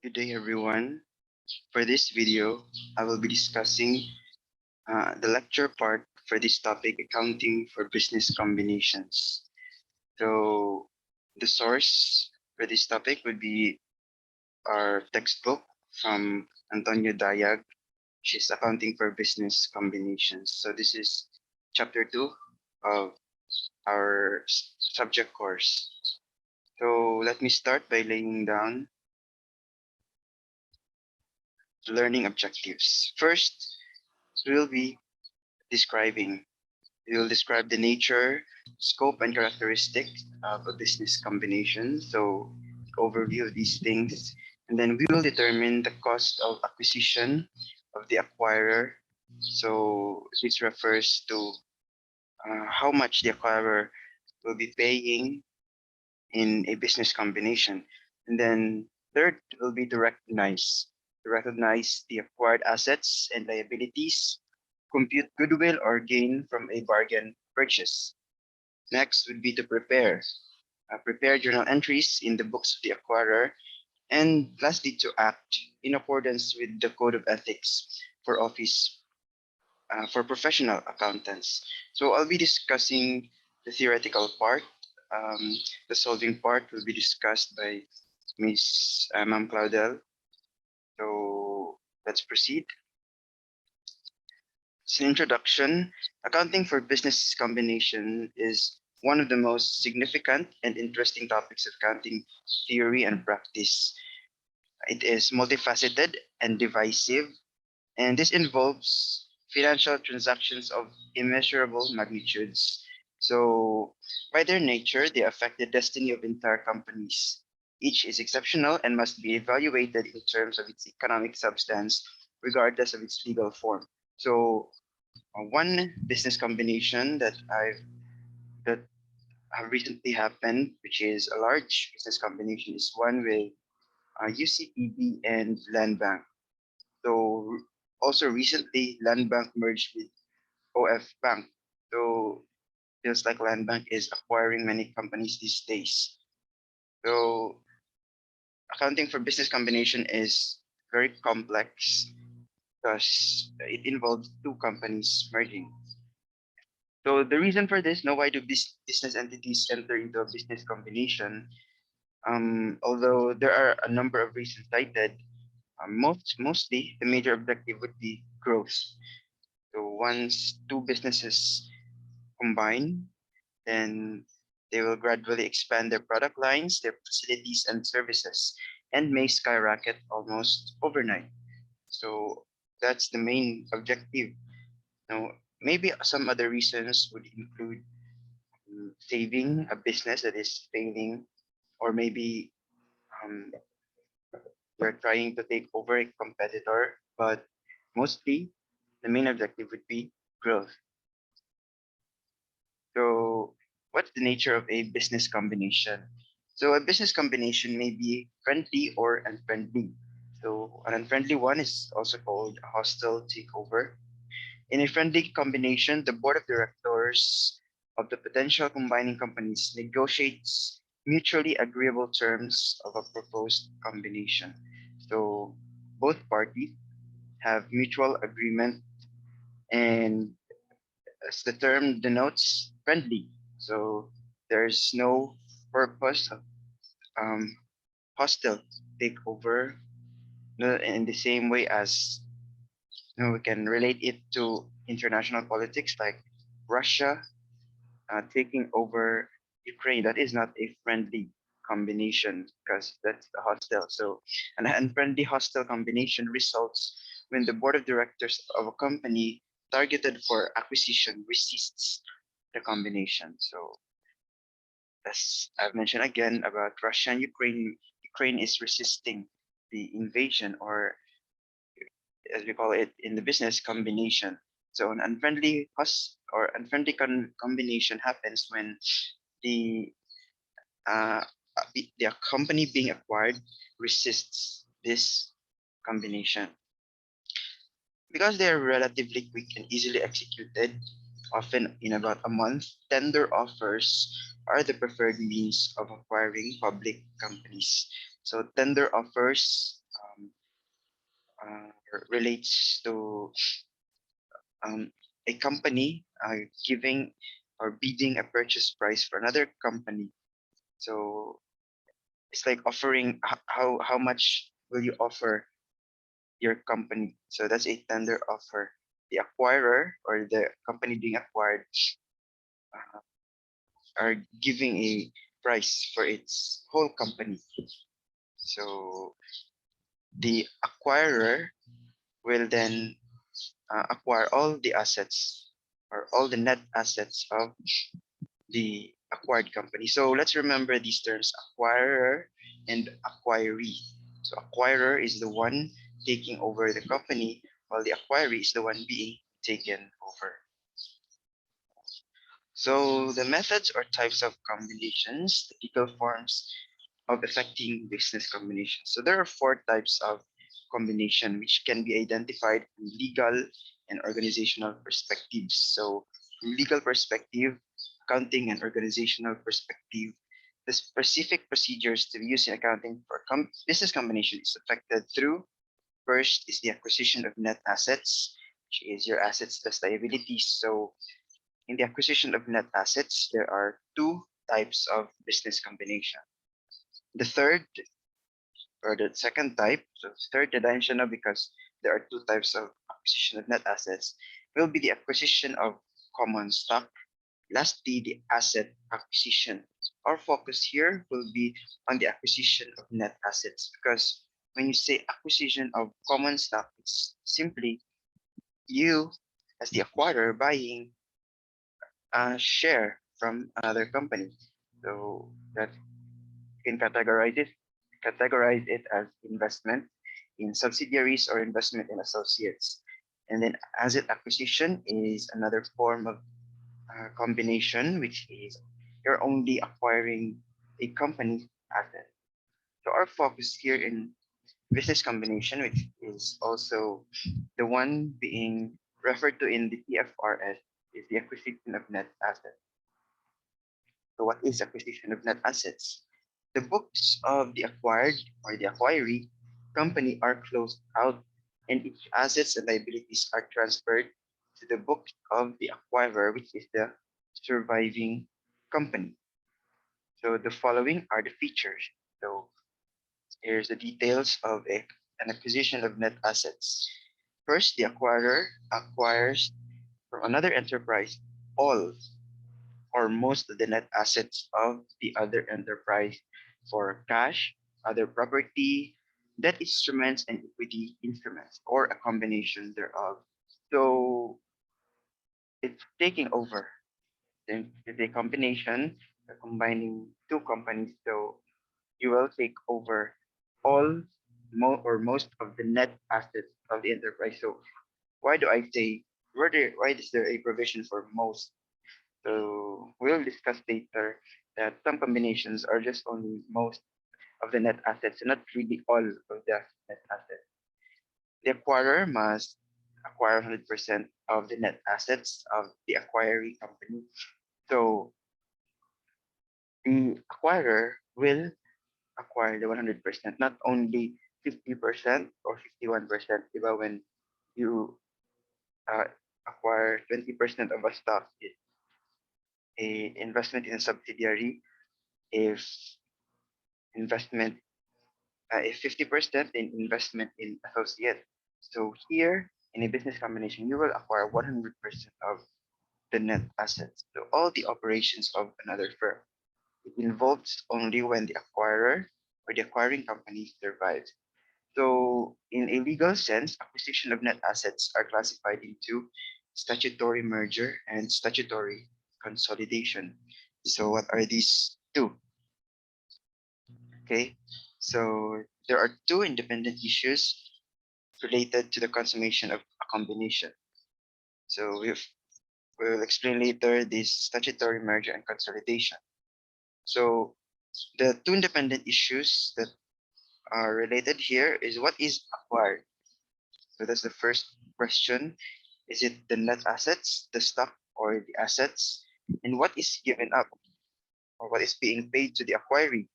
Good day, everyone. For this video, I will be discussing the lecture part for this topic, accounting for business combinations. So the source for this topic would be our textbook from Antonio Dayag, which is accounting for business combinations. So this is chapter 2 of our subject course. So let me start by laying down learning objectives. First, we'll be describing. We will describe the nature, scope, and characteristics of a business combination. So, overview of these things. And then we will determine the cost of acquisition of the acquirer. So, this refers to how much the acquirer will be paying in a business combination. And then, third will be to recognize the acquired assets and liabilities, compute goodwill or gain from a bargain purchase. Next would be to prepare journal entries in the books of the acquirer, and lastly to act in accordance with the code of ethics for office for professional accountants. So I'll be discussing the theoretical part. Um, the solving part will be discussed by Miss Ma'am Claudel. So let's proceed. As an introduction, accounting for business combination is one of the most significant and interesting topics of accounting theory and practice. It is multifaceted and divisive, and this involves financial transactions of immeasurable magnitudes. So, by their nature, they affect the destiny of entire companies. Each is exceptional and must be evaluated in terms of its economic substance, regardless of its legal form. So, one business combination that have recently happened, which is a large business combination, is one with UCPB and Land Bank. So also recently, Land Bank merged with OF Bank. So feels like Land Bank is acquiring many companies these days. So accounting for business combination is very complex because it involves two companies merging. So the reason for this, now why do business entities enter into a business combination? Although there are a number of reasons cited, mostly the major objective would be growth. So once two businesses combine, then they will gradually expand their product lines, their facilities, and services, and may skyrocket almost overnight. So that's the main objective. Now, maybe some other reasons would include saving a business that is failing, or maybe um, we're trying to take over a competitor, but mostly the main objective would be growth. So, what's the nature of a business combination? So, a business combination may be friendly or unfriendly. So, an unfriendly one is also called a hostile takeover. In a friendly combination, the board of directors of the potential combining companies negotiates mutually agreeable terms of a proposed combination. So, both parties have mutual agreement, and as the term denotes, friendly. So there's no purpose of um, hostile takeover. In the same way as we can relate it to international politics, like Russia taking over Ukraine. That is not a friendly combination because that's the hostile. So an unfriendly hostile combination results when the board of directors of a company targeted for acquisition resists the combination. So as I've mentioned again about Russia and Ukraine, Ukraine is resisting the invasion, or as we call it in the business, combination. So an unfriendly unfriendly combination happens when the the company being acquired resists this combination. Because they are relatively quick and easily executed, often in about a month, tender offers are the preferred means of acquiring public companies. So tender offers relates to a company giving or bidding a purchase price for another company. So it's like offering how much will you offer your company. So that's a tender offer. The acquirer or the company being acquired uh, are giving a price for its whole company. So the acquirer will then acquire all the assets or all the net assets of the acquired company. So let's remember these terms: acquirer and acquiree. So acquirer is the one taking over the company, while the acquiree is the one being taken over. So the methods or types of combinations, the legal forms of effecting business combinations. So there are four types of combination which can be identified from legal and organizational perspectives. So from legal perspective, accounting and organizational perspective, the specific procedures to be used in accounting for business combination is affected through: first is the acquisition of net assets, which is your assets plus liabilities. So in the acquisition of net assets, there are two types of business combination. The third or the second type, so third dimensional because there are two types of acquisition of net assets, will be the acquisition of common stock. Lastly, the asset acquisition. Our focus here will be on the acquisition of net assets because when you say acquisition of common stock, it's simply you as the acquirer buying a share from another company. So that you can categorize it as investment in subsidiaries or investment in associates. And then asset acquisition is another form of combination, which is you're only acquiring a company's asset. So our focus here in business combination, which is also the one being referred to in the TFRS, is the acquisition of net assets. So what is acquisition of net assets? The books of the acquired or the acquiree company are closed out and its assets and liabilities are transferred to the book of the acquirer, which is the surviving company. So the following are the features. So here's the details of an acquisition of net assets. First, the acquirer acquires from another enterprise all or most of the net assets of the other enterprise for cash, other property, debt instruments, and equity instruments, or a combination thereof. So it's taking over. Then it's a combination, combining two companies. So you will take over all or most of the net assets of the enterprise. So why do I say why is there a provision for most? So we'll discuss later that some combinations are just only most of the net assets, not really all of the net assets. The acquirer must acquire 100% of the net assets of the acquiring company. So the acquirer will acquire the 100%, not only 50% or 51%. Diba, when you uh, acquire 20% of a stock, it's a investment in a subsidiary. If investment, if 50% in investment in associate. So here in a business combination, you will acquire 100% of the net assets. So all the operations of another firm. It involves only when the acquirer or the acquiring company survives. So in a legal sense, acquisition of net assets are classified into statutory merger and statutory consolidation. So what are these two? Okay, so there are two independent issues related to the consummation of a combination. So we'll explain later this statutory merger and consolidation. So the two independent issues that are related here is what is acquired. So that's the first question. Is it the net assets, the stock, or the assets? And what is given up or what is being paid to the acquiree,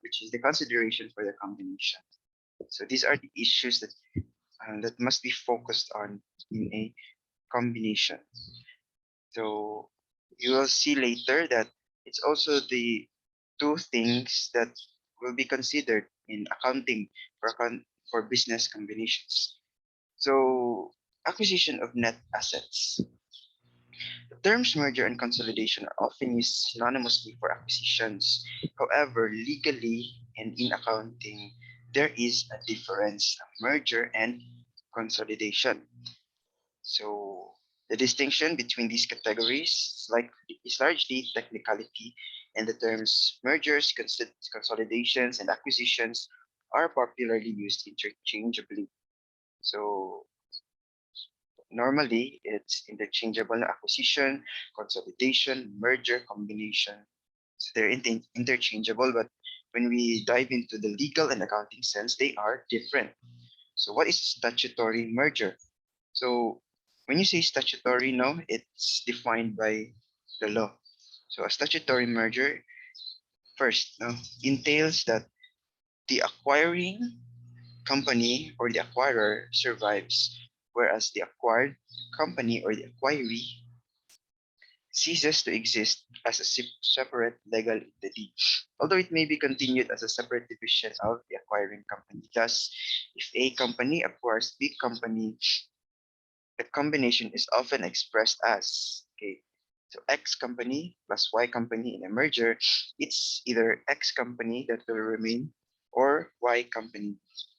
which is the consideration for the combination. So these are the issues that that must be focused on in a combination. So you will see later that it's also the two things that will be considered in accounting for business combinations. So acquisition of net assets. The terms merger and consolidation are often used synonymously for acquisitions. However, legally and in accounting, there is a difference, merger and consolidation. So the distinction between these categories is largely technicality, and the terms mergers, consolidations, and acquisitions are popularly used interchangeably. So normally it's interchangeable acquisition, consolidation, merger, combination. So they're interchangeable, but when we dive into the legal and accounting sense, they are different. So what is statutory merger? So when you say statutory, no, it's defined by the law. So a statutory merger first no, entails that the acquiring company or the acquirer survives, whereas the acquired company or the acquiree ceases to exist as a separate legal entity, although it may be continued as a separate division of the acquiring company. Thus, if A company acquires B company, the combination is often expressed as okay. So X company plus Y company in a merger, it's either X company that will remain or Y company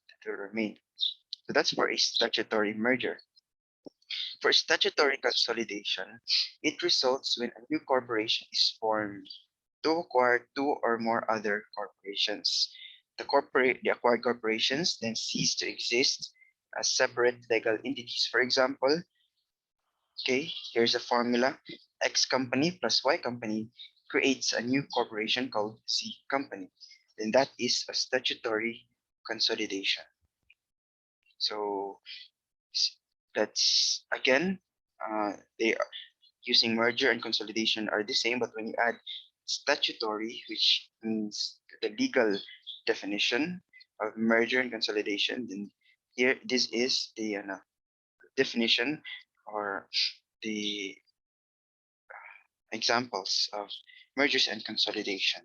that will remain. So that's for a statutory merger. For statutory consolidation, it results when a new corporation is formed to acquire two or more other corporations. The acquired corporations then cease to exist as separate legal entities. For example, okay, here's a formula. X company plus Y company creates a new corporation called Z company. Then that is a statutory consolidation. So that's again, they are using merger and consolidation are the same, but when you add statutory, which means the legal definition of merger and consolidation, then here this is the definition or the examples of mergers and consolidation.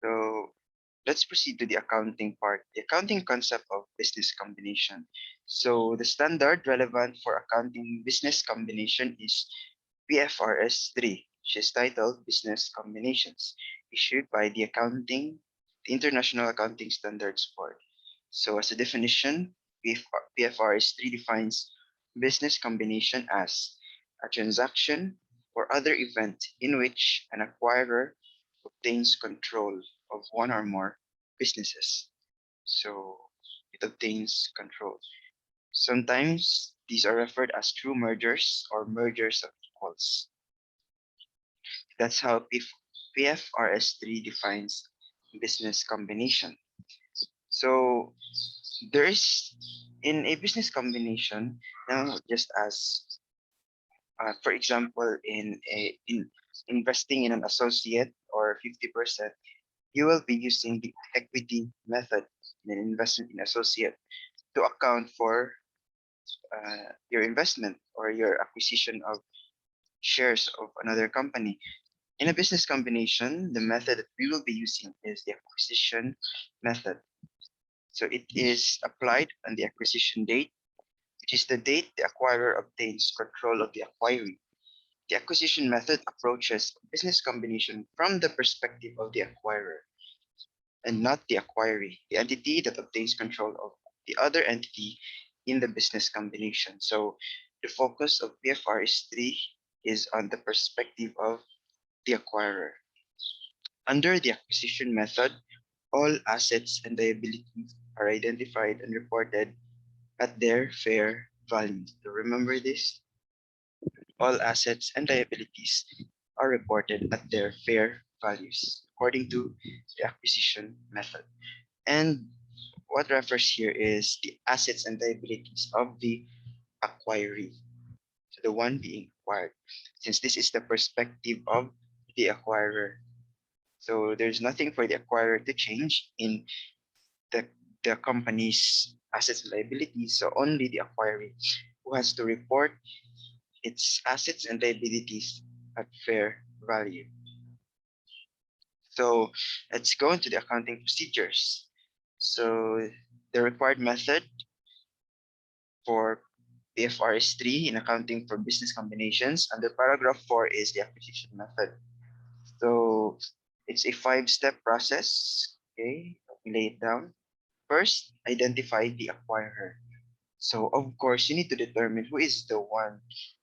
So let's proceed to the accounting part, the accounting concept of business combination. So the standard relevant for accounting business combination is PFRS 3, which is titled Business Combinations, issued by the International Accounting Standards Board. So as a definition, PFRS 3 defines business combination as a transaction or other event in which an acquirer obtains control of one or more businesses. So it obtains control. Sometimes these are referred as true mergers or mergers of equals. That's how PFRS 3 defines business combination. So there is in a business combination, now just as for example, in investing in an associate or 50%, you will be using the equity method in an investment in associate to account for your investment or your acquisition of shares of another company. In a business combination, the method that we will be using is the acquisition method. So it is applied on the acquisition date, which is the date the acquirer obtains control of the acquiree. The acquisition method approaches business combination from the perspective of the acquirer and not the acquiree, the entity that obtains control of the other entity in the business combination. So the focus of PFRS 3 is on the perspective of the acquirer. Under the acquisition method, all assets and liabilities are identified and reported at their fair value. So remember this, all assets and liabilities are reported at their fair values according to the acquisition method. And what refers here is the assets and liabilities of the acquiree, so the one being acquired, since this is the perspective of the acquirer. So there's nothing for the acquirer to change in the, the company's assets and liabilities. So only the acquiring who has to report its assets and liabilities at fair value. So let's go into the accounting procedures. So the required method for PFRS 3 in accounting for business combinations under paragraph 4 is the acquisition method. So it's a 5-step process. Okay, let me lay it down. First, identify the acquirer. So of course, you need to determine who is the one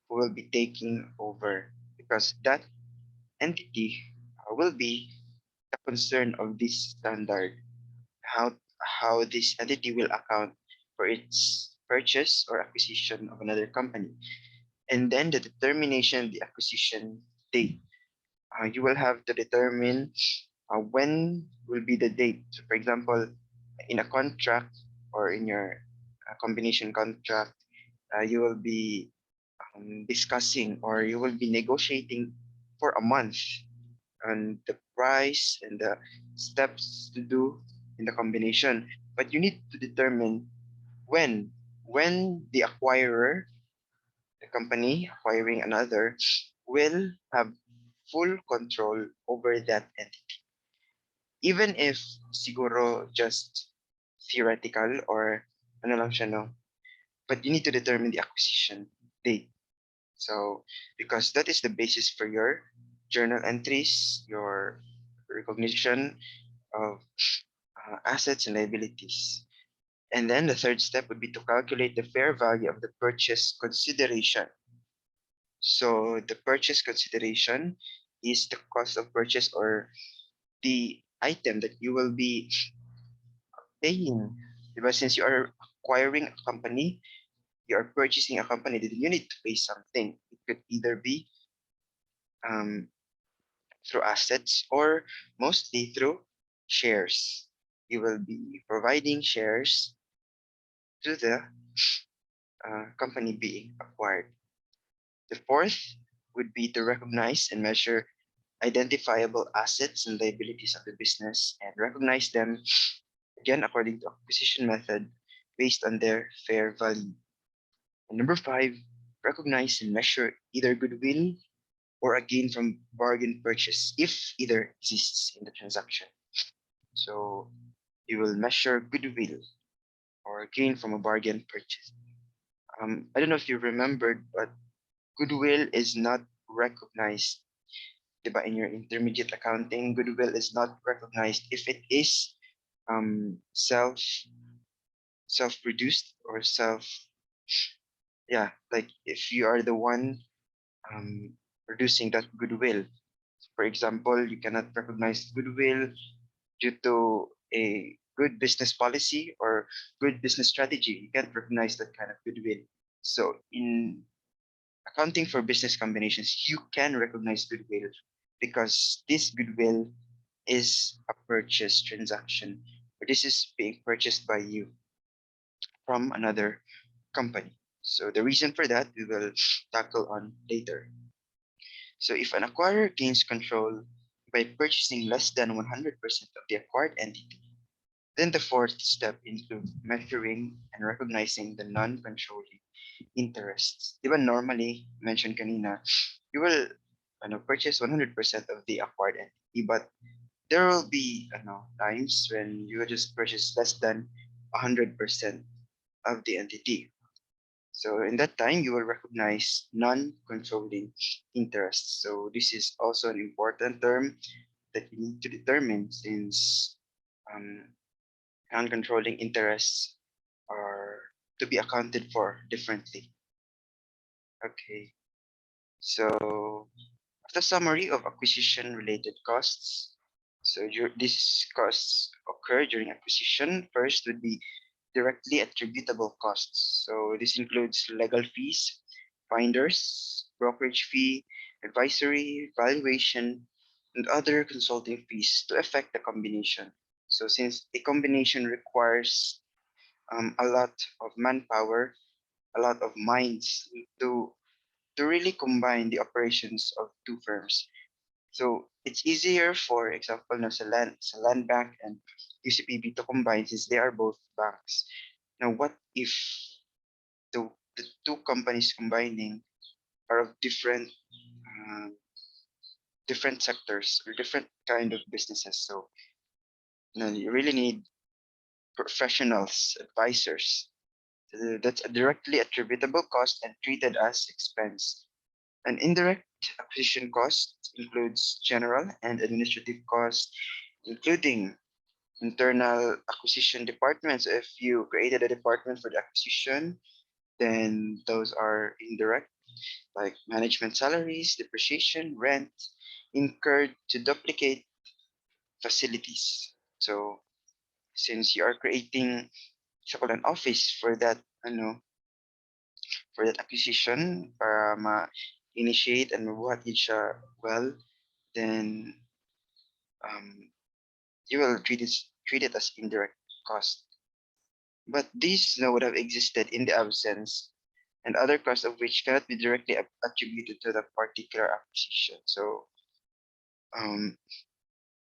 who will be taking over because that entity will be the concern of this standard. How this entity will account for its purchase or acquisition of another company, and then the determination of the acquisition date. You will have to determine when will be the date. So for example, in a contract or in your combination contract, you will be discussing or you will be negotiating for a month on the price and the steps to do in the combination. But you need to determine when when the acquirer, the company acquiring another, will have full control over that entity. Even if siguro just theoretical or ano lang siya, no? But you need to determine the acquisition date. So, because that is the basis for your journal entries, your recognition of assets and liabilities. And then the third step would be to calculate the fair value of the purchase consideration. So the purchase consideration is the cost of purchase or the item that you will be paying. Because since you are acquiring a company, you are purchasing a company, then you need to pay something. It could either be um, through assets or mostly through shares. You will be providing shares to the company being acquired. The fourth would be to recognize and measure identifiable assets and liabilities of the business and recognize them again according to acquisition method based on their fair value. And number five, recognize and measure either goodwill or a gain from bargain purchase if either exists in the transaction. So you will measure goodwill or gain from a bargain purchase. I don't know if you remembered, but goodwill is not recognized. Diba, in your intermediate accounting, goodwill is not recognized if it is self-produced or like if you are the one producing that goodwill. For example, you cannot recognize goodwill due to a good business policy or good business strategy. You can't recognize that kind of goodwill. So in accounting for business combinations, you can recognize goodwill because this goodwill is a purchase transaction, or this is being purchased by you from another company. So the reason for that we will tackle on later. So if an acquirer gains control by purchasing less than 100% of the acquired entity, then the fourth step includes measuring and recognizing the non-controlling interests. Even normally, mentioned kanina, you will purchase 100% of the acquired entity, but there will be times when you just purchase less than 100% of the entity. So in that time, you will recognize non-controlling interests. So this is also an important term that you need to determine since um, non-controlling interests are to be accounted for differently. Okay, so after summary of acquisition-related costs. So these costs occur during acquisition. First would be directly attributable costs. So this includes legal fees, binders, brokerage fee, advisory, valuation, and other consulting fees to effect the combination. So since a combination requires a lot of manpower, a lot of minds to to really combine the operations of two firms. So it's easier, for example, na sa land bank and UCPB to combine since they are both banks. Now, what if the two companies combining are of uh, different sectors or different kind of businesses? So, you really need professionals, advisors. That's a directly attributable cost and treated as expense. An indirect acquisition cost includes general and administrative costs, including internal acquisition departments. If you created a department for the acquisition, then those are indirect, like management salaries, depreciation, rent incurred to duplicate facilities. So since you are creating an office for that, for that acquisition para ma-initiate and mabuhat yun siya well, then um, you will treat it as indirect cost. But these would have existed in the absence, and other costs of which cannot be directly attributed to the particular acquisition. So um,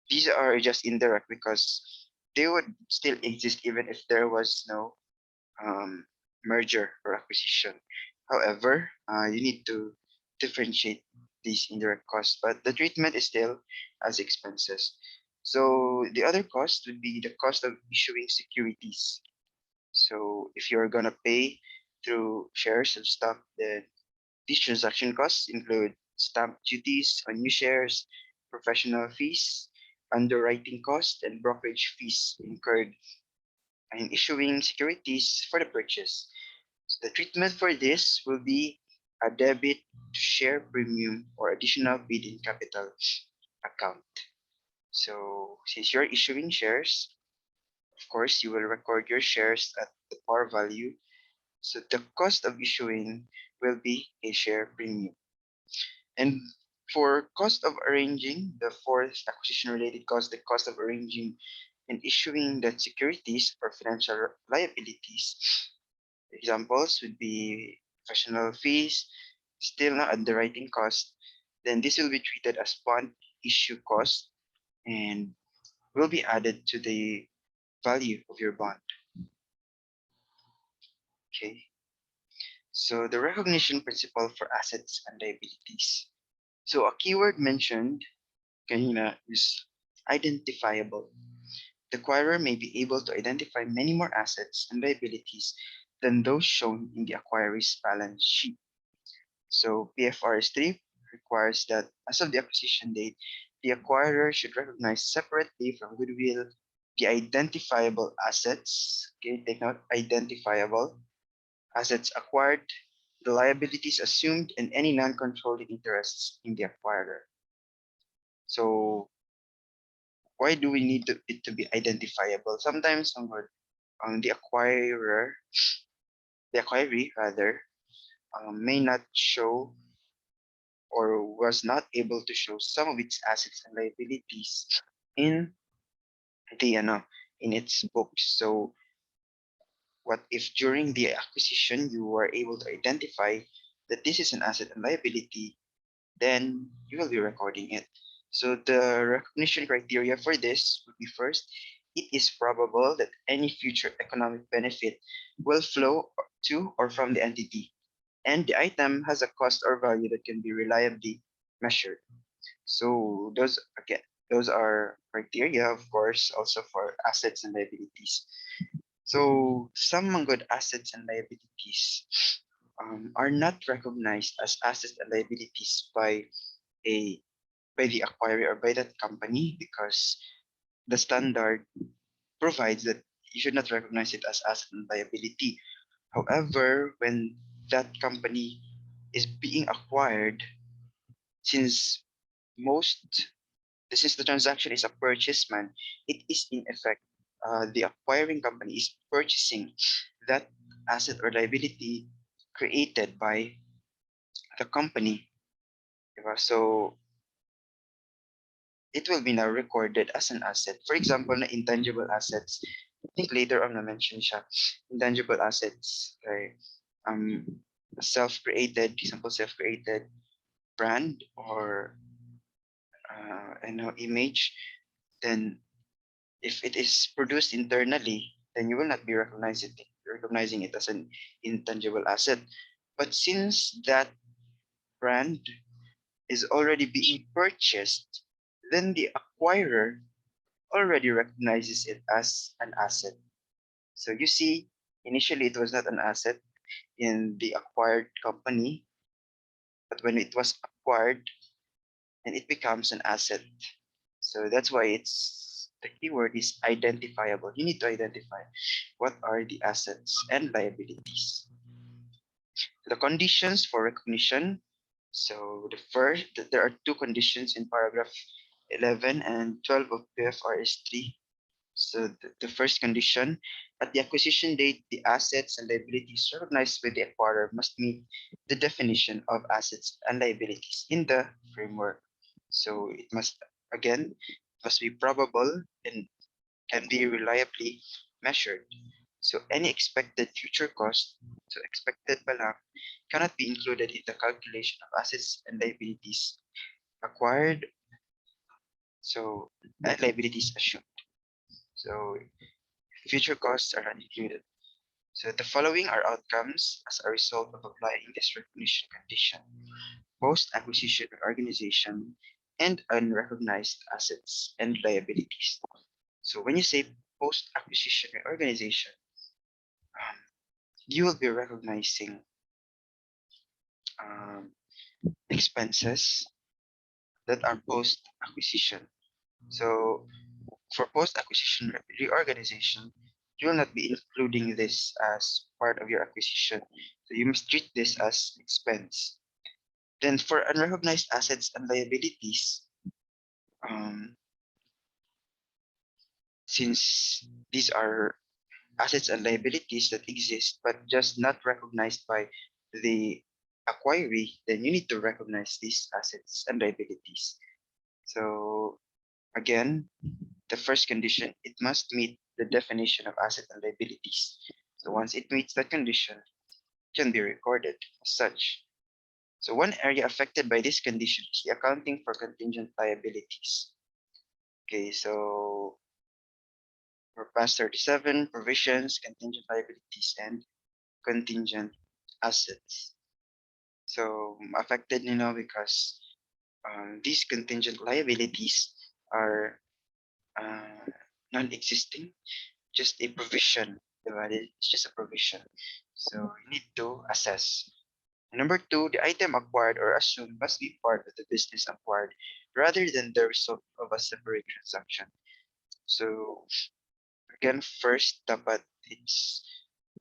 these are just indirect because they would still exist even if there was no um, merger or acquisition. However, you need to differentiate these indirect costs, but the treatment is still as expenses. So the other cost would be the cost of issuing securities. So if you're gonna pay through shares of stock, then these transaction costs include stamp duties on new shares, professional fees, underwriting costs, and brokerage fees incurred in issuing securities for the purchase. The treatment for this will be a debit to share premium or additional bid-in capital account. So since you're issuing shares, of course, you will record your shares at the par value. So the cost of issuing will be a share premium. And for cost of arranging, the fourth acquisition related cost, the cost of arranging and issuing the securities or financial liabilities. Examples would be professional fees, still not underwriting cost. Then this will be treated as bond issue cost and will be added to the value of your bond. Okay. So the recognition principle for assets and liabilities. So a keyword mentioned kanina is identifiable. The acquirer may be able to identify many more assets and liabilities than those shown in the acquiree's balance sheet. So PFRS 3 requires that as of the acquisition date, the acquirer should recognize separately from goodwill the identifiable assets, okay, take note, identifiable assets acquired, the liabilities assumed, and any non-controlling interests in the acquirer. So why do we need it to be identifiable? Sometimes the the acquiree rather, may not show or was not able to show some of its assets and liabilities in the in its books. So what if during the acquisition you were able to identify that this is an asset and liability, then you will be recording it. So the recognition criteria for this would be first, it is probable that any future economic benefit will flow to or from the entity, and the item has a cost or value that can be reliably measured. So those are criteria, of course, also for assets and liabilities. So some good assets and liabilities are not recognized as assets and liabilities a by the acquirer or by that company because the standard provides that you should not recognize it as asset and liability. However, when that company is being acquired, since most since the transaction is a purchase man, it is in effect the acquiring company is purchasing that asset or liability created by the company. Diba? So it will be now recorded as an asset. For example, na intangible assets. I think later on na mention siya. Intangible assets, like self-created, example self-created brand or image, then if it is produced internally, then you will not be recognizing it as an intangible asset. But since that brand is already being purchased, then the acquirer already recognizes it as an asset. So you see, initially it was not an asset in the acquired company, but when it was acquired, then it becomes an asset. So that's why it's the keyword is identifiable. You need to identify what are the assets and liabilities. The conditions for recognition. So there are two conditions in paragraph 11 and 12 of PFRS 3. So the first condition, at the acquisition date, the assets and liabilities recognized by the acquirer must meet the definition of assets and liabilities in the framework. So it must, again, must be probable and can be reliably measured. So any expected future cost, so expected pa lang, cannot be included in the calculation of assets and liabilities acquired, so and liabilities assumed. So future costs are not included. So the following are outcomes as a result of applying this recognition condition: post-acquisition reorganization and unrecognized assets and liabilities. So when you say post-acquisition reorganization, um, you will be recognizing um, expenses that are post-acquisition. So for post-acquisition reorganization, you will not be including this as part of your acquisition. So you must treat this as expense. Then for unrecognized assets and liabilities, um, since these are assets and liabilities that exist but just not recognized by the acquiree, then you need to recognize these assets and liabilities. So again, the first condition, it must meet the definition of asset and liabilities. So once it meets that condition, it can be recorded as such. So one area affected by this condition is the accounting for contingent liabilities. Okay, so for past 37, provisions, contingent liabilities, and contingent assets. So affected, because these contingent liabilities are uh, non-existing, just a provision. Divided, it's just a provision. So you need to assess. Number two, the item acquired or assumed must be part of the business acquired rather than the result of a separate transaction. So again, first, dapat it's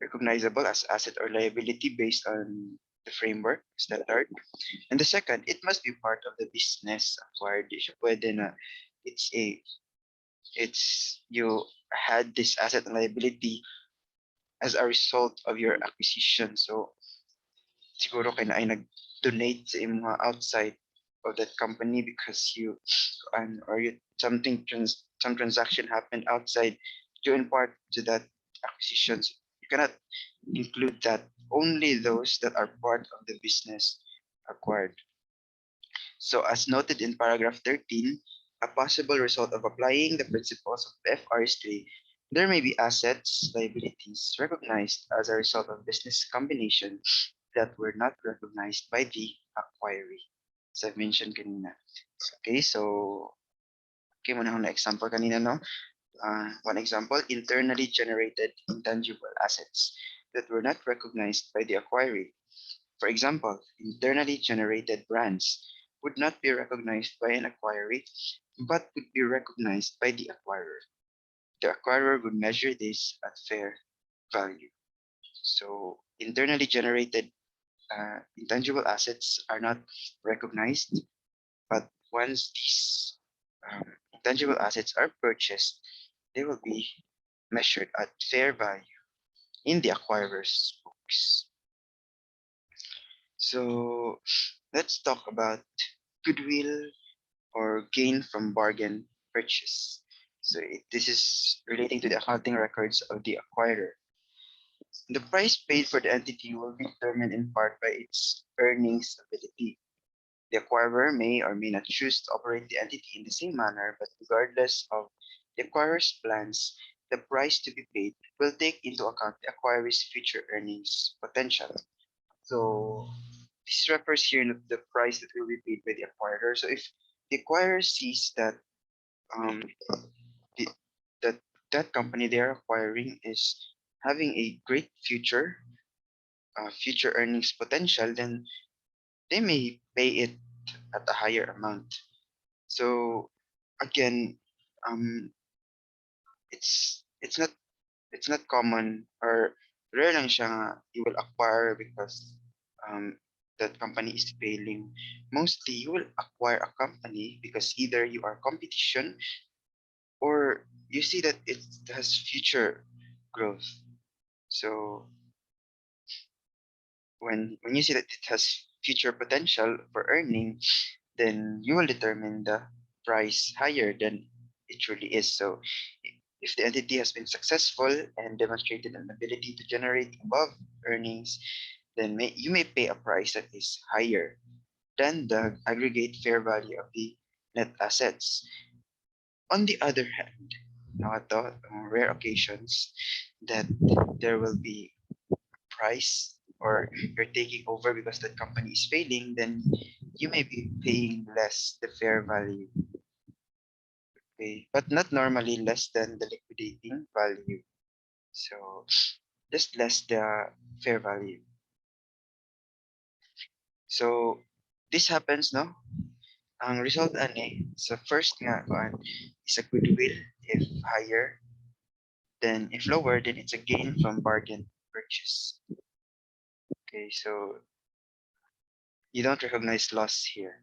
recognizable as asset or liability based on the framework standard. And the second, it must be part of the business acquired. Di siya pwede na it's a it's you had this asset and liability as a result of your acquisition. So siguro kay na ay nag-donate sa mga outside of that company because you or you some transaction happened outside due in part to that acquisitions. You cannot include that. Only those that are part of the business acquired. So as noted in paragraph 13, a possible result of applying the principles of FRS3, there may be assets, liabilities recognized as a result of business combination that were not recognized by the acquiree. As I've mentioned kanina. Okay, so okay, muna akong na-example kanina, no? One example, internally generated intangible assets that were not recognized by the acquiree. For example, internally generated brands would not be recognized by an acquiree, but would be recognized by the acquirer. The acquirer would measure this at fair value. So internally generated intangible assets are not recognized, but once these intangible assets are purchased, they will be measured at fair value in the acquirer's books. So let's talk about goodwill or gain from bargain purchase. So this is relating to the accounting records of the acquirer. The price paid for the entity will be determined in part by its earnings ability. The acquirer may or may not choose to operate the entity in the same manner, but regardless of the acquirer's plans, the price to be paid will take into account the acquirer's future earnings potential. So this refers here to the price that will be paid by the acquirer. So if the acquirer sees that um, the, that that company they are acquiring is having a great future earnings potential, then they may pay it at a higher amount. So again, um, it's not common or rare lang siya nga you will acquire because um, that company is failing. Mostly you will acquire a company because either you are competition or you see that it has future growth. So when you see that it has future potential for earning, then you will determine the price higher than it truly is. So if the entity has been successful and demonstrated an ability to generate above earnings, then you may pay a price that is higher than the aggregate fair value of the net assets. On the other hand, now at the rare occasions that there will be price or you're taking over because that company is failing, then you may be paying less the fair value. Okay, but not normally less than the liquidating value. So just less the fair value. So this happens, no? Ang result ani sa first nga kuan is a goodwill if higher, then if lower, then it's a gain from bargain purchase. Okay, so you don't recognize loss here.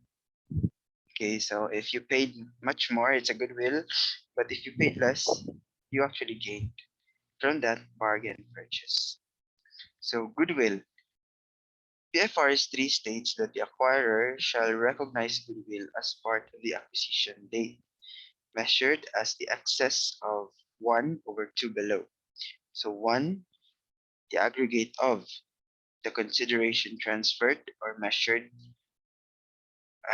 Okay, so if you paid much more, it's a goodwill, but if you paid less, you actually gained from that bargain purchase. So goodwill. PFRS 3 states that the acquirer shall recognize goodwill as part of the acquisition date, measured as the excess of 1 over 2 below. So 1, the aggregate of the consideration transferred or measured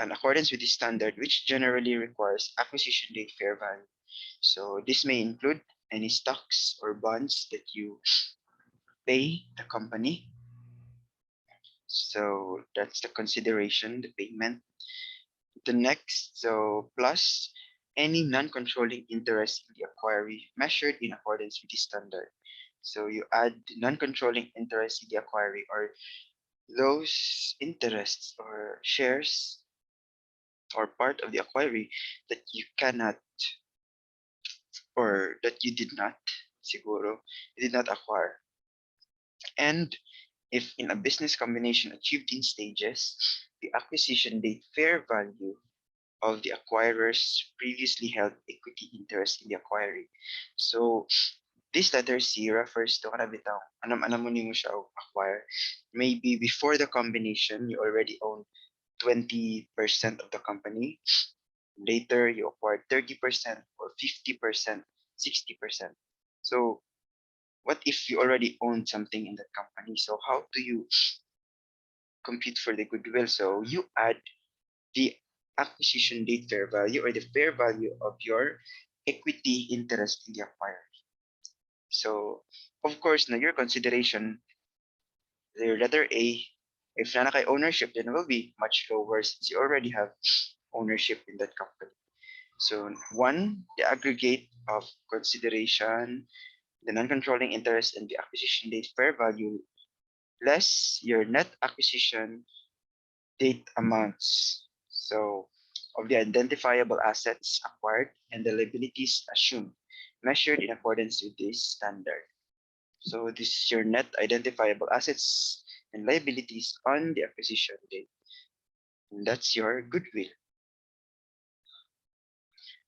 in accordance with the standard, which generally requires acquisition date fair value. So this may include any stocks or bonds that you pay the company. So that's the consideration, the payment. The next, so plus any non-controlling interest in the acquiree measured in accordance with the standard. So you add the non-controlling interest in the acquiree or those interests or shares or part of the acquiree that you cannot or that you did not siguro you did not acquire. And if in a business combination achieved in stages, the acquisition date fair value of the acquirer's previously held equity interest in the acquiree. So this letter C refers to ano bitaw, anam mo nimo siya acquire. Maybe before the combination, you already own 20% of the company. Later, you acquired 30% or 50%, 60%. So what if you already own something in that company? So how do you compute for the goodwill? So you add the acquisition date fair value or the fair value of your equity interest in the acquirer. So of course, now your consideration, the letter A, if na kay ownership, then it will be much lower since you already have ownership in that company. So one, the aggregate of consideration, the non-controlling interest, and the acquisition date fair value less your net acquisition date amounts. So of the identifiable assets acquired and the liabilities assumed, measured in accordance with this standard. So this is your net identifiable assets and liabilities on the acquisition date. And that's your goodwill.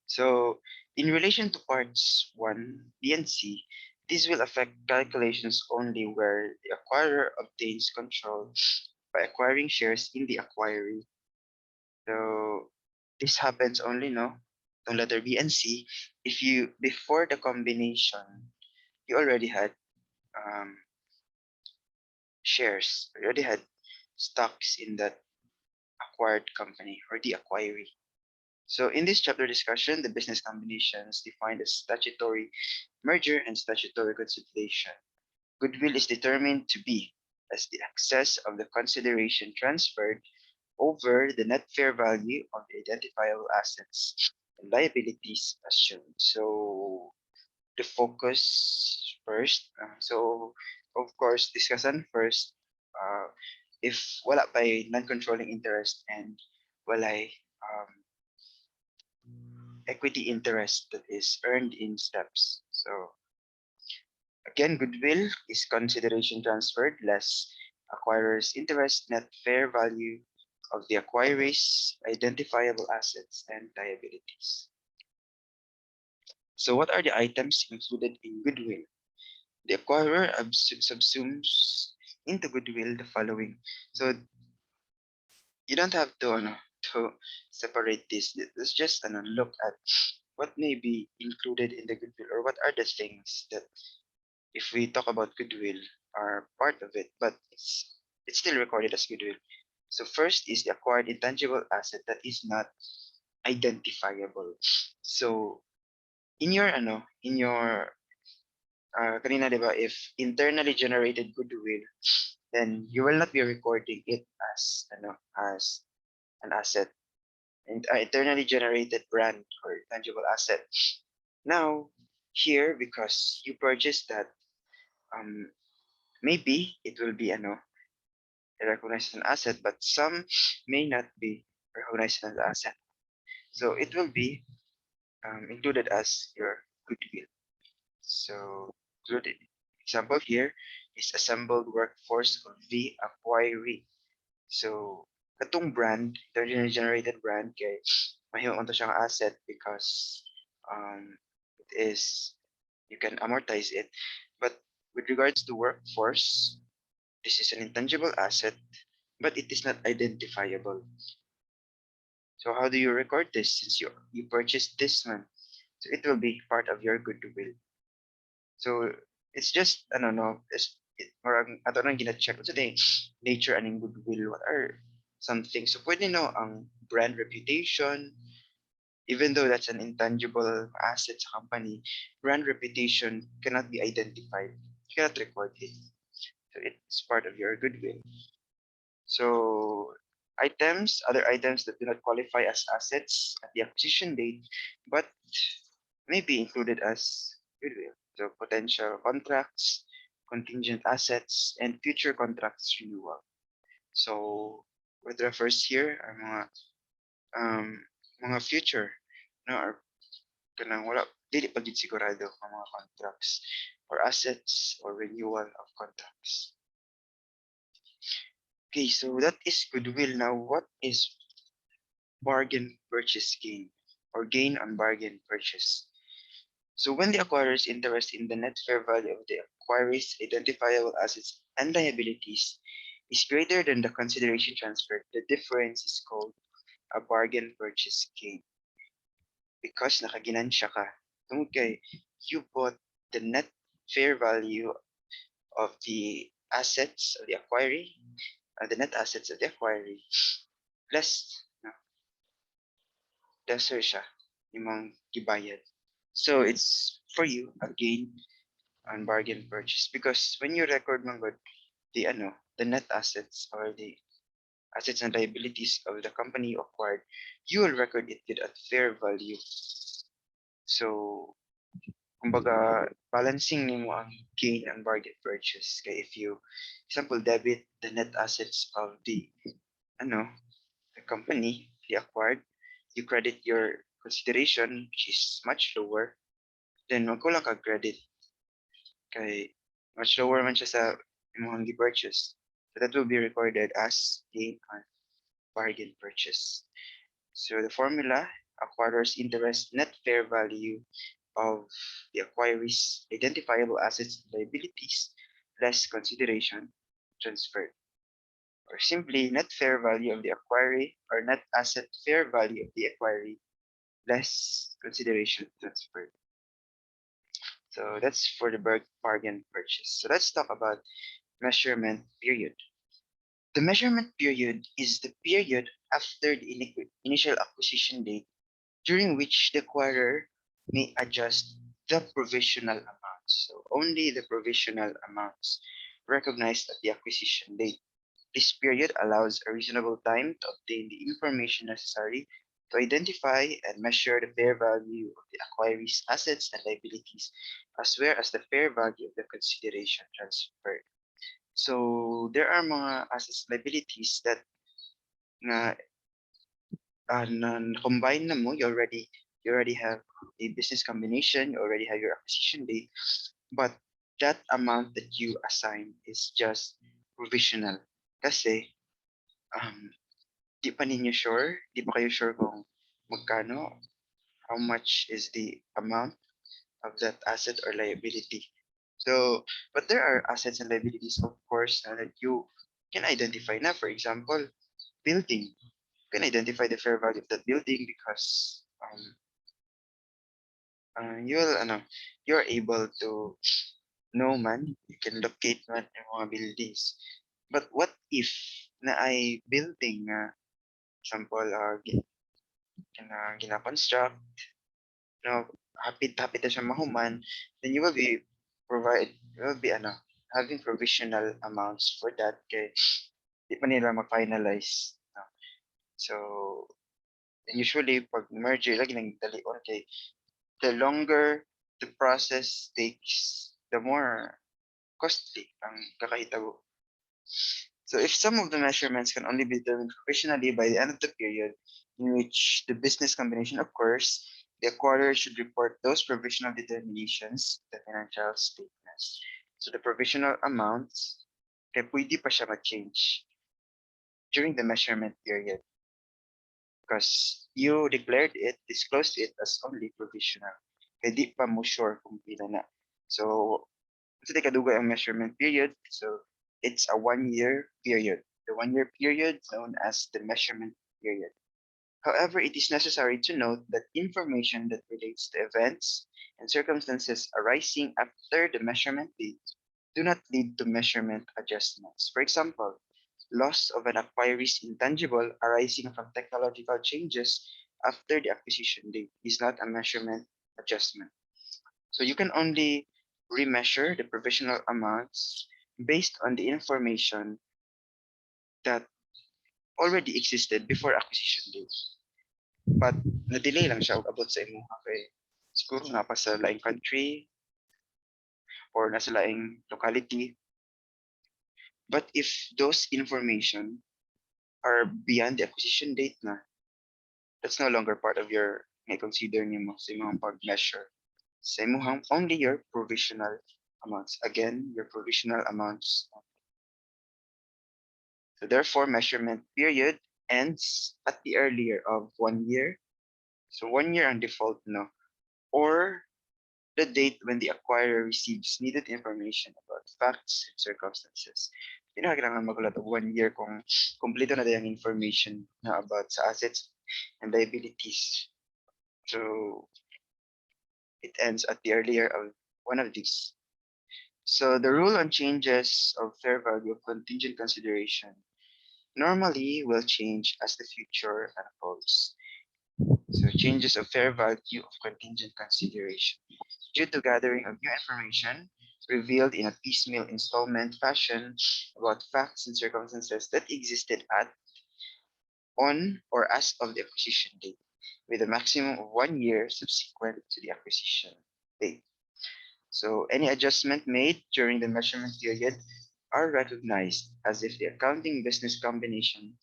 So in relation to parts 1, B and C, this will affect calculations only where the acquirer obtains control by acquiring shares in the acquiree. So this happens only no on letter B and C if you before the combination you already had um, shares, already had stocks in that acquired company or the acquiree. So in this chapter discussion, the business combinations defined as statutory merger and statutory consolidation. Goodwill is determined to be as the excess of the consideration transferred over the net fair value of the identifiable assets and liabilities as shown. So the focus first. So of course, discussion first. Uh, if wala by non-controlling interest and wala equity interest that is earned in steps. So again, goodwill is consideration transferred less acquirer's interest net fair value of the acquirer's identifiable assets and liabilities. So what are the items included in goodwill? The acquirer subsumes into goodwill the following. So you don't have to, to separate this. Let's just look at what may be included in the goodwill or what are the things that if we talk about goodwill are part of it, but it's still recorded as goodwill. So first is the acquired intangible asset that is not identifiable. So in your kanina 'di ba, if internally generated goodwill, then you will not be recording it as as an asset and internally generated brand or tangible asset. Now here because you purchased that um maybe it will be recognized as an asset, but some may not be recognized as an asset. So it will be included as your goodwill. So included example here is assembled workforce of the acquiree. So katong brand, the generated brand kay mahimo to siyang asset because it is you can amortize it. But with regards to workforce, this is an intangible asset, but it is not identifiable. So how do you record this since you purchased this one? So it will be part of your goodwill. So it's just I don't know, parang ato nang gina-check ko today nature and goodwill. What are some things? So pwede ang brand reputation, even though that's an intangible asset sa company, brand reputation cannot be identified. You cannot record it. So it's part of your goodwill. So other items that do not qualify as assets at the acquisition date, but may be included as goodwill. So potential contracts, contingent assets, and future contracts renewal. So what refers here are mga future no or kanang wala dili pa gid sigurado ang mga contracts or assets or renewal of contracts. Okay, so that is goodwill. Now, what is bargain purchase gain or gain on bargain purchase? So when the acquirer's interest in the net fair value of the acquirer's identifiable assets and liabilities is greater than the consideration transferred, the difference is called a bargain purchase gain. Because nakaginansya ka, tungkol kay you bought the net fair value of the assets of the acquiree, the net assets of the acquiree, less lesser siya imong gibayad. So it's for you a gain on bargain purchase because when you record man gud the net assets or the assets and liabilities of the company you acquired, you will record it with at fair value. So kumbaga balancing nimo ang gain and bargain purchase kay if you example debit the net assets of the ano the company you acquired, you credit your consideration which is much lower, then magkulang ka credit kay much lower man siya sa imong gi-purchase. So that will be recorded as gain on bargain purchase. So the formula, acquirer's interest net fair value of the acquiree's identifiable assets and liabilities less consideration transferred. Or simply net fair value of the acquiree or net asset fair value of the acquiree less consideration transferred. So that's for the bargain purchase. So let's talk about measurement period. The measurement period is the period after the initial acquisition date during which the acquirer may adjust the provisional amounts. So only the provisional amounts recognized at the acquisition date. This period allows a reasonable time to obtain the information necessary to identify and measure the fair value of the acquiree's assets and liabilities, as well as the fair value of the consideration transferred. So there are mga assets and liabilities that na, combine na mo, you already have a business combination, you already have your acquisition date, but that amount that you assign is just provisional. Kasi um, di pa ninyo sure, di pa kayo sure kung magkano, how much is the amount of that asset or liability. So, but there are assets and liabilities, of course, that you can identify na. For example, building. You can identify the fair value of that building because you're able to know man, you can locate man yung mga buildings. But what if na ay building na, example, gina-construct, no, hapit-hapit na siya mahuman, then you will be having provisional amounts for that kay di pa nila ma-finalize. No? So, usually pag merger lagi nang dalion kay the longer the process takes, the more costly ang kakahitabo. So if some of the measurements can only be determined provisionally by the end of the period in which the business combination occurs, the acquirer should report those provisional determinations to the financial statements. So the provisional amounts, kaya pwede pa siya ma-change during the measurement period because you declared it, disclosed it as only provisional. Kaya di pa mo sure kung pila na. So, kasi kadugay ang measurement period. So, it's a 1-year period. The 1-year period known as the measurement period. However, it is necessary to note that information that relates to events and circumstances arising after the measurement date do not lead to measurement adjustments. For example, loss of an acquiree's intangible arising from technological changes after the acquisition date is not a measurement adjustment. So you can only remeasure the provisional amounts based on the information that already existed before acquisition date. But na-delay lang siya og abot sa imuha kay siguro nga pa sa laing country or nasa laing locality. But if those information are beyond the acquisition date na, that's no longer part of your may consider nimo sa imong pag-measure. Sa imong only your provisional amounts. Again, your provisional amounts. So therefore, measurement period ends at the earlier of 1 year. So 1 year ang default, no? Or the date when the acquirer receives needed information about facts and circumstances. Hindi na kailangan magulat og 1 year kung kompleto na yung information na about sa assets and liabilities. So it ends at the earlier of one of these. So the rule on changes of fair value of contingent consideration normally will change as the future unfolds. So changes of fair value of contingent consideration due to gathering of new information revealed in a piecemeal installment fashion about facts and circumstances that existed at, on, or as of the acquisition date, with a maximum of 1 year subsequent to the acquisition date. So any adjustment made during the measurement period are recognized as if the accounting business combination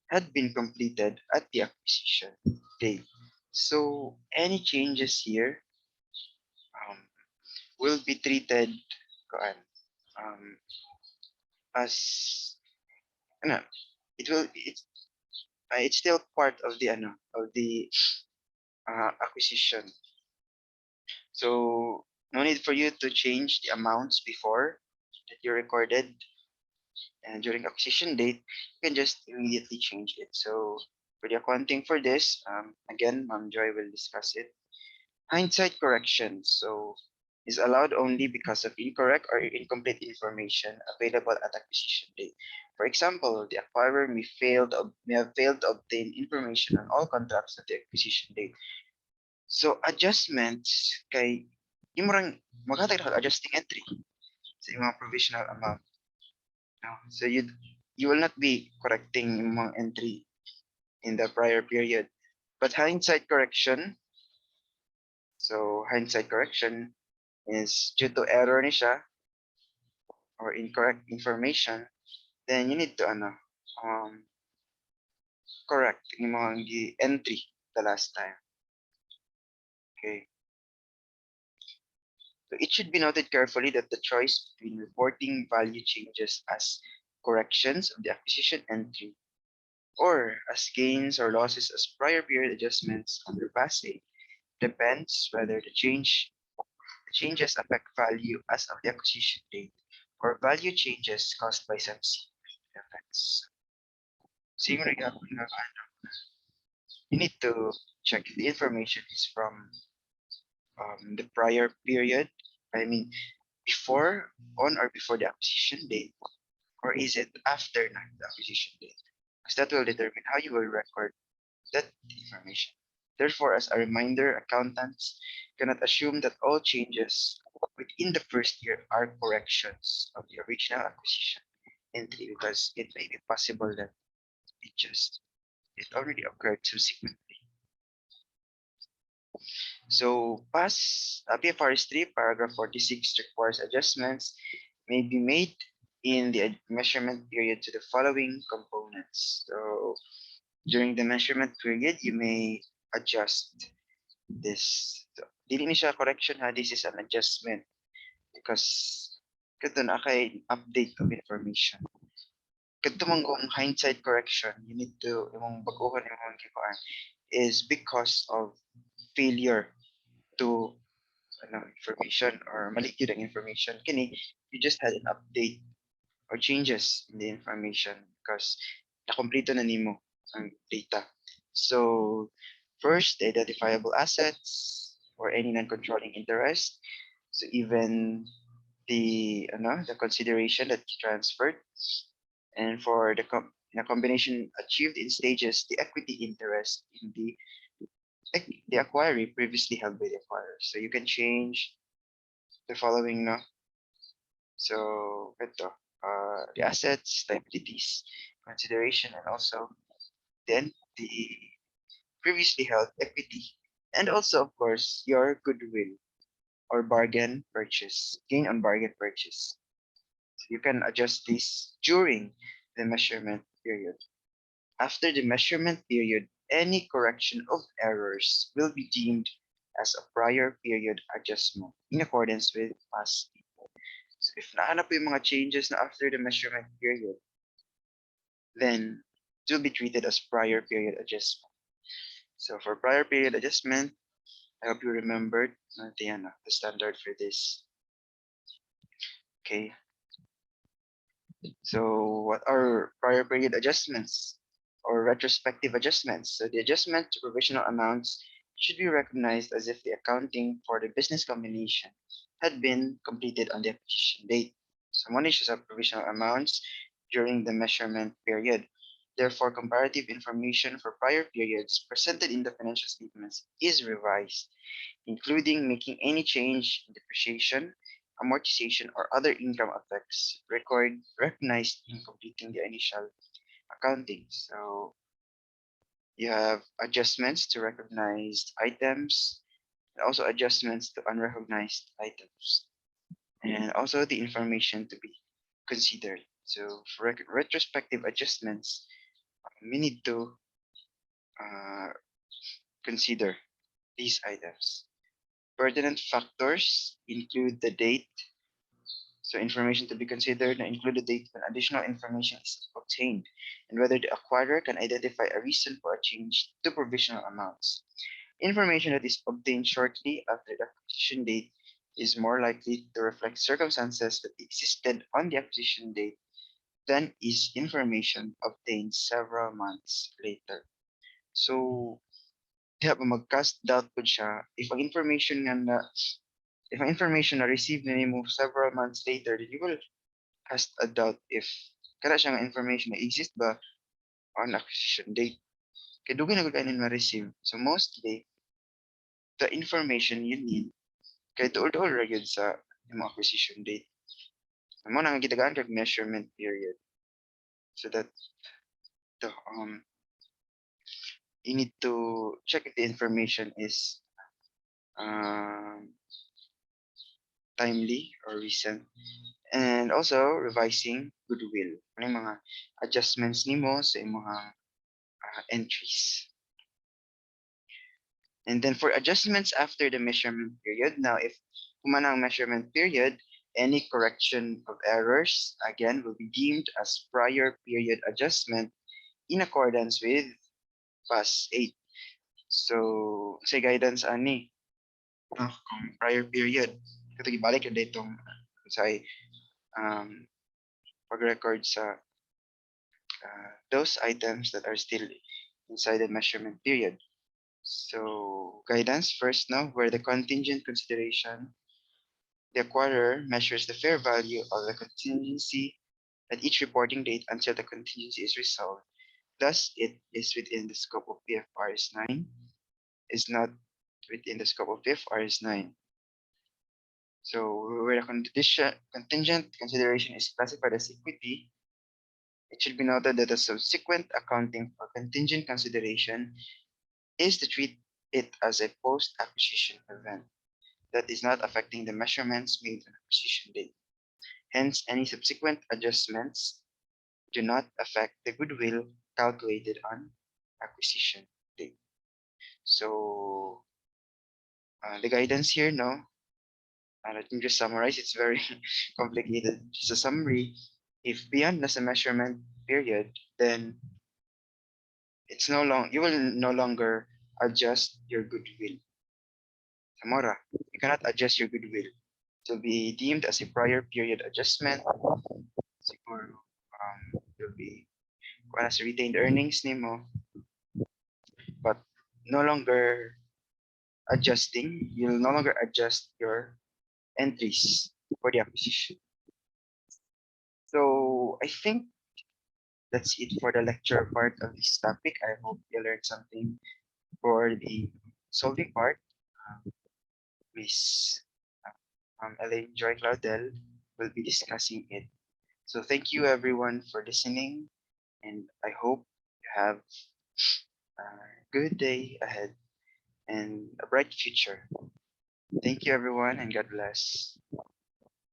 had been completed at the acquisition date. So any changes here um, will be treated um, as ano, it's still part of the acquisition. So no need for you to change the amounts before that you recorded, and during acquisition date you can just immediately change it. So for the accounting for this, again, Ma'am Joy will discuss it. Hindsight correction is allowed only because of incorrect or incomplete information available at acquisition date. For example, the acquirer may have failed to obtain information on all contracts at the acquisition date, So adjustments kay imo rang maghatag ka og adjusting entry sa imong provisional amount. No? So you will not be correcting imong entry in the prior period. But hindsight correction, so hindsight correction is due to error ni siya or incorrect information, then you need to um correct imong entry the last time. Okay. So it should be noted carefully that the choice between reporting value changes as corrections of the acquisition entry or as gains or losses as prior period adjustments under PASE depends whether the changes affect value as of the acquisition date or value changes caused by subsequent events. Same regard, you need to check if the information is from the prior period. I mean, before, on or before the acquisition date, or is it after the acquisition date? Because that will determine how you will record that information. Therefore, as a reminder, accountants cannot assume that all changes within the first year are corrections of the original acquisition entry because it may be possible that it already occurred subsequently. So PFRS 3 paragraph 46 requires adjustments may be made in the measurement period to the following components. So during the measurement period, you may adjust this. So, dili ni siya correction ha, this is an adjustment because kato na kay update of information. Kato man kung hindsight correction, you need to, imong baguhan imong gikuan is because of failure to information or mali gyud ang information. Kini, you just had an update or changes in the information because nakompleto na nimo ang data. So first, the identifiable assets or any non-controlling interest. So even the consideration that you transferred, and for the combination achieved in stages, the equity interest in the acquiree previously held by the acquirer. So you can change the following, no? So ito, the assets, liabilities, consideration, and also then the previously held equity, and also of course your goodwill or bargain purchase, gain on bargain purchase. So you can adjust this during the measurement period. After the measurement period, any correction of errors will be deemed as a prior period adjustment in accordance with past. So if nahanap po yung mga changes na after the measurement period, then it will be treated as prior period adjustment. So for prior period adjustment, I hope you remembered the standard for this. Okay. So what are prior period adjustments or retrospective adjustments? So the adjustment to provisional amounts should be recognized as if the accounting for the business combination had been completed on the acquisition date. So one issues of provisional amounts during the measurement period. Therefore, comparative information for prior periods presented in the financial statements is revised, including making any change in depreciation, amortization, or other income effects recognized in completing the initial accounting. So you have adjustments to recognized items, and also adjustments to unrecognized items, and also the information to be considered. So for retrospective adjustments, we need to uh, consider these items. Pertinent factors include the date. So information to be considered na include the date when additional information is obtained and whether the acquirer can identify a reason for a change to provisional amounts. Information that is obtained shortly after the acquisition date is more likely to reflect circumstances that existed on the acquisition date than is information obtained several months later. So, diha pa mag-cast doubt po siya if ang information nga na if ang information na received na nimo several months later, then you will cast a doubt if kana siya nga information na exist ba on acquisition date. Kay dugay na gud kanin ma-receive. So mostly the information you need kay tuol-tuol ra gyud sa imong acquisition date. Mao na nga gitagaan kag measurement period so that the you need to check if the information is um, timely or recent. And also revising goodwill. Ano yung mga adjustments nimo sa imong entries. And then for adjustments after the measurement period, now if humana ang measurement period, any correction of errors again will be deemed as prior period adjustment in accordance with PAS 8. So, say guidance ani, kung prior period, ito gibalik na itong say um, pag-record sa those items that are still inside the measurement period. So guidance first now, where the contingent consideration, the acquirer measures the fair value of the contingency at each reporting date until the contingency is resolved. Thus, it is within the scope of PFRS 9, is not within the scope of PFRS 9. So where the contingent consideration is classified as equity, it should be noted that the subsequent accounting for contingent consideration is to treat it as a post-acquisition event that is not affecting the measurements made on acquisition date. Hence, any subsequent adjustments do not affect the goodwill calculated on acquisition date. So the guidance here, no, let me just summarize. It's very complicated. Just a summary. If beyond the measurement period, then it's no long. You will no longer adjust your goodwill. Samora, you cannot adjust your goodwill. It will be deemed as a prior period adjustment. Siguro, it will be as retained earnings nimo, but no longer adjusting. You'll no longer adjust your entries for the acquisition. So I think that's it for the lecture part of this topic. I hope you learned something for the solving part. Miss Elaine Joy Claudel will be discussing it. So thank you everyone for listening, and I hope you have a good day ahead and a bright future. Thank you everyone, and God bless.